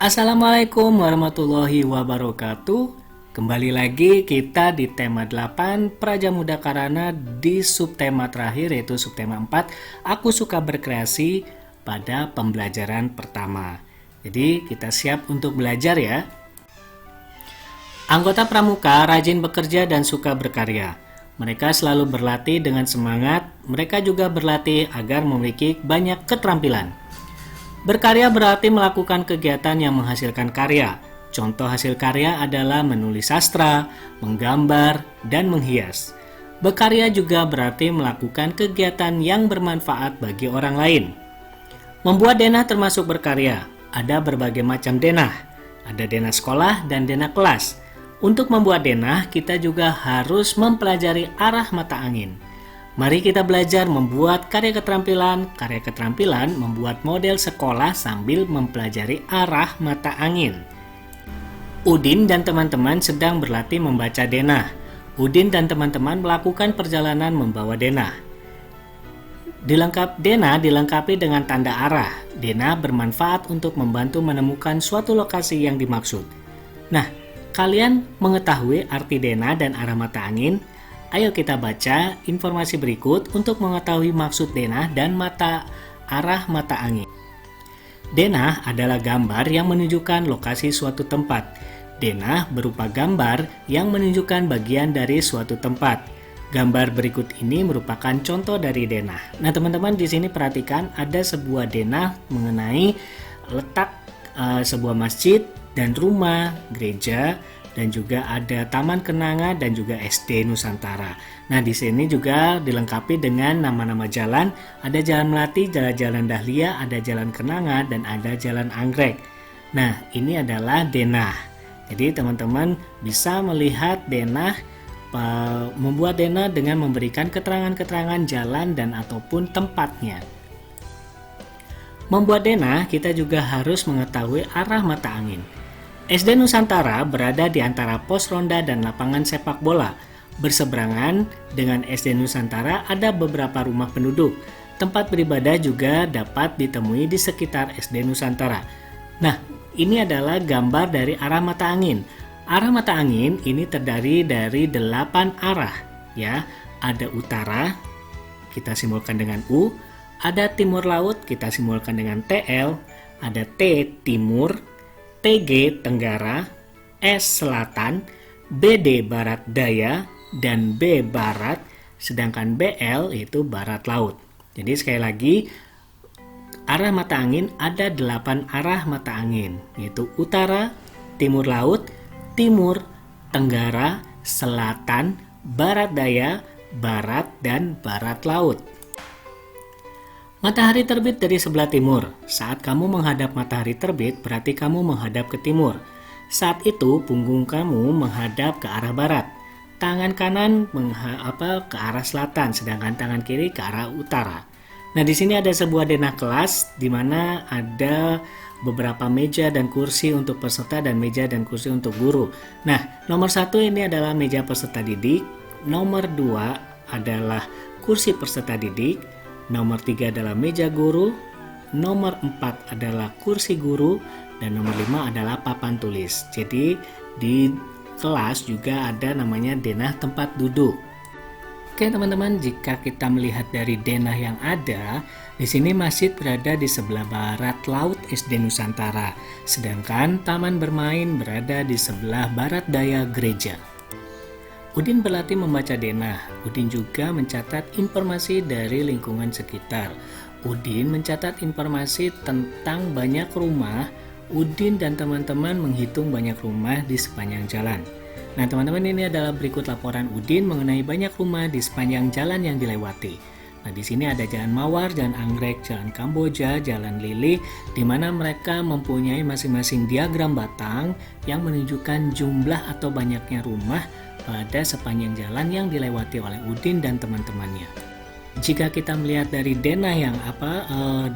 Assalamualaikum warahmatullahi wabarakatuh. Kembali lagi kita di tema 8 Praja Muda Karana di subtema terakhir yaitu subtema 4 Aku suka berkreasi pada pembelajaran pertama. Jadi kita siap untuk belajar ya. Anggota pramuka rajin bekerja dan suka berkarya. Mereka selalu berlatih dengan semangat. Mereka juga berlatih agar memiliki banyak keterampilan. Berkarya berarti melakukan kegiatan yang menghasilkan karya. Contoh hasil karya adalah menulis sastra, menggambar, dan menghias. Berkarya juga berarti melakukan kegiatan yang bermanfaat bagi orang lain. Membuat denah termasuk berkarya. Ada berbagai macam denah. Ada denah sekolah dan denah kelas. Untuk membuat denah, kita juga harus mempelajari arah mata angin. Mari kita belajar membuat karya keterampilan membuat model sekolah sambil mempelajari arah mata angin. Udin dan teman-teman sedang berlatih membaca denah. Udin dan teman-teman melakukan perjalanan membawa denah. Denah dilengkapi dengan tanda arah. Denah bermanfaat untuk membantu menemukan suatu lokasi yang dimaksud. Nah, kalian mengetahui arti denah dan arah mata angin? Ayo kita baca informasi berikut untuk mengetahui maksud denah dan arah mata angin. Denah adalah gambar yang menunjukkan lokasi suatu tempat. Denah berupa gambar yang menunjukkan bagian dari suatu tempat. Gambar berikut ini merupakan contoh dari denah. Nah, teman-teman di sini perhatikan ada sebuah denah mengenai letak sebuah masjid dan rumah, gereja, dan juga ada Taman Kenanga dan juga SD Nusantara. Nah, di sini juga dilengkapi dengan nama-nama jalan. Ada Jalan Melati, Jalan Dahlia, ada Jalan Kenanga, dan ada Jalan Anggrek. Nah, ini adalah denah. Jadi, teman-teman bisa melihat denah, membuat denah dengan memberikan keterangan-keterangan jalan dan ataupun tempatnya. Membuat denah, kita juga harus mengetahui arah mata angin. SD Nusantara berada di antara pos ronda dan lapangan sepak bola. Berseberangan dengan SD Nusantara ada beberapa rumah penduduk. Tempat beribadah juga dapat ditemui di sekitar SD Nusantara. Nah, ini adalah gambar dari arah mata angin. Arah mata angin ini terdiri dari 8 arah, ya. Ada utara, kita simbolkan dengan U. Ada timur laut, kita simbolkan dengan TL. Ada T timur, TG Tenggara, S Selatan, BD Barat Daya, dan B Barat, sedangkan BL itu Barat Laut. Jadi sekali lagi, arah mata angin ada 8 arah mata angin, yaitu utara, timur laut, timur, tenggara, selatan, barat daya, barat, dan barat laut. Matahari terbit dari sebelah timur. Saat kamu menghadap matahari terbit, berarti kamu menghadap ke timur. Saat itu, punggung kamu menghadap ke arah barat. Tangan kanan ke arah selatan, sedangkan tangan kiri ke arah utara. Nah, di sini ada sebuah denah kelas, di mana ada beberapa meja dan kursi untuk peserta dan meja dan kursi untuk guru. Nah, nomor 1 ini adalah meja peserta didik. Nomor 2 adalah kursi peserta didik. Nomor 3 adalah meja guru, nomor 4 adalah kursi guru, dan nomor 5 adalah papan tulis. Jadi di kelas juga ada namanya denah tempat duduk. Oke teman-teman, jika kita melihat dari denah yang ada, di sini masjid berada di sebelah barat laut SD Nusantara, sedangkan taman bermain berada di sebelah barat daya gereja. Udin berlatih membaca denah. Udin juga mencatat informasi dari lingkungan sekitar. Udin mencatat informasi tentang banyak rumah. Udin dan teman-teman menghitung banyak rumah di sepanjang jalan. Nah, teman-teman, ini adalah berikut laporan Udin mengenai banyak rumah di sepanjang jalan yang dilewati. Nah, di sini ada Jalan Mawar, Jalan Anggrek, Jalan Kamboja, Jalan Lili, di mana mereka mempunyai masing-masing diagram batang yang menunjukkan jumlah atau banyaknya rumah pada sepanjang jalan yang dilewati oleh Udin dan teman-temannya. Jika kita melihat dari denah yang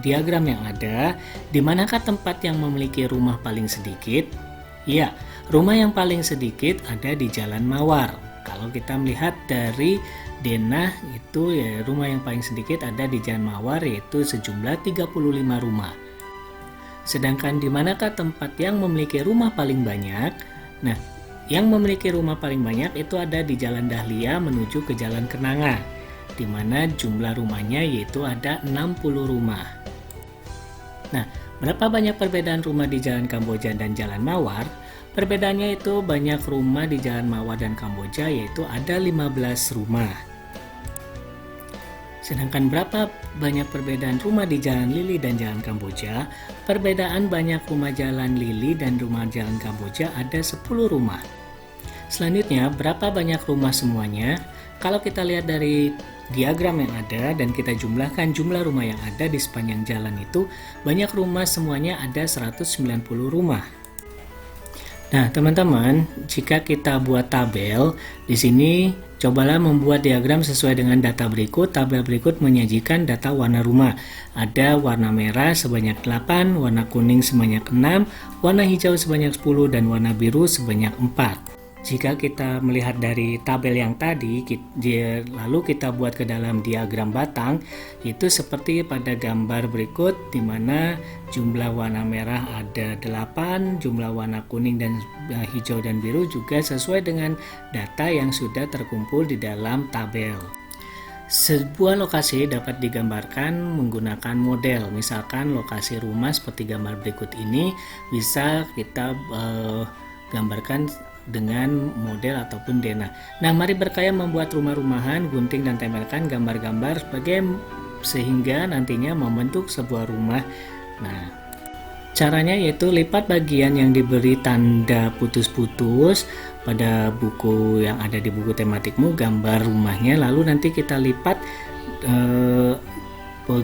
diagram yang ada, di manakah tempat yang memiliki rumah paling sedikit? Ya, rumah yang paling sedikit ada di Jalan Mawar. Kalau kita melihat dari denah itu ya, rumah yang paling sedikit ada di Jalan Mawar, yaitu sejumlah 35 rumah. Sedangkan di manakah tempat yang memiliki rumah paling banyak? Nah, yang memiliki rumah paling banyak itu ada di Jalan Dahlia menuju ke Jalan Kenanga, di mana jumlah rumahnya yaitu ada 60 rumah. Nah, berapa banyak perbedaan rumah di Jalan Kamboja dan Jalan Mawar? Perbedaannya itu banyak rumah di Jalan Mawar dan Kamboja yaitu ada 15 rumah. Sedangkan berapa banyak perbedaan rumah di Jalan Lili dan Jalan Kamboja? Perbedaan banyak rumah Jalan Lili dan rumah Jalan Kamboja ada 10 rumah. Selanjutnya, berapa banyak rumah semuanya? Kalau kita lihat dari diagram yang ada dan kita jumlahkan jumlah rumah yang ada di sepanjang jalan itu, banyak rumah semuanya ada 190 rumah. Nah, teman-teman, jika kita buat tabel, di sini cobalah membuat diagram sesuai dengan data berikut. Tabel berikut menyajikan data warna rumah. Ada warna merah sebanyak 8, warna kuning sebanyak 6, warna hijau sebanyak 10, dan warna biru sebanyak 4. Jika kita melihat dari tabel yang tadi, lalu kita buat ke dalam diagram batang, itu seperti pada gambar berikut, di mana jumlah warna merah ada 8, jumlah warna kuning dan hijau dan biru juga sesuai dengan data yang sudah terkumpul di dalam tabel. Sebuah lokasi dapat digambarkan menggunakan model, misalkan lokasi rumah seperti gambar berikut ini bisa kita gambarkan dengan model ataupun denah. Nah, mari berkaya membuat rumah-rumahan, gunting dan tempelkan gambar-gambar sehingga nantinya membentuk sebuah rumah. Nah, caranya yaitu lipat bagian yang diberi tanda putus-putus pada buku yang ada di buku tematikmu, gambar rumahnya, lalu nanti kita lipat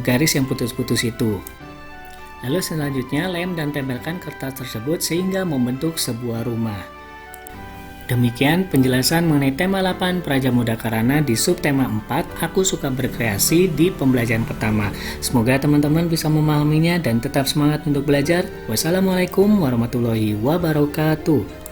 garis yang putus-putus itu. Lalu selanjutnya lem dan tempelkan kertas tersebut sehingga membentuk sebuah rumah. Demikian penjelasan mengenai tema 8 Praja Muda Karana di subtema 4 Aku Suka Berkreasi di pembelajaran pertama. Semoga teman-teman bisa memahaminya dan tetap semangat untuk belajar. Wassalamualaikum warahmatullahi wabarakatuh.